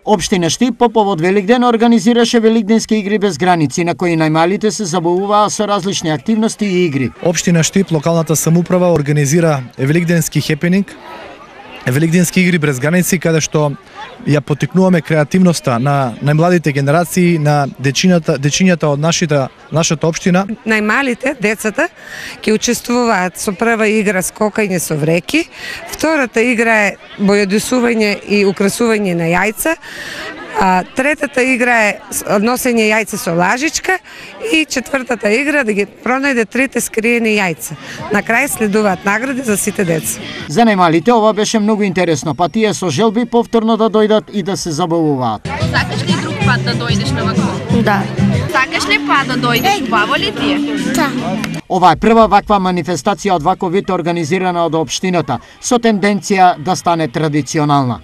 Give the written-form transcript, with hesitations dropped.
Општина Штип по повод Великден организираше Великденски игри без граници, на кои најмалите се забавуваа со различни активности и игри. Општина Штип, локалната самоуправа, организира Великденски хепенинг, Великденски игри без граници, каде што ја потикнуваме креативноста на најмладите генерации, на дечињата од нашата општина. Најмалите, децата, ќе учествуваат со прва игра скокање со вреки, втората игра е бојодисување и украсување на јајца, третата игра е носење јајца со лажичка и четвртата игра да ги пронајде трите скриени јајца. На крај следуваат награди за сите деца. За најмалите ова беше многу интересно, па тие со желби повторно да дојдат и да се забавуваат. Сакаш ли друг пат да дојдеш на вако? Да. Сакаш ли пат да дојдеш? Убаво ли ти е? Да. Ова е прва ваква манифестација од ваков вид организирана од општината, со тенденција да стане традиционална.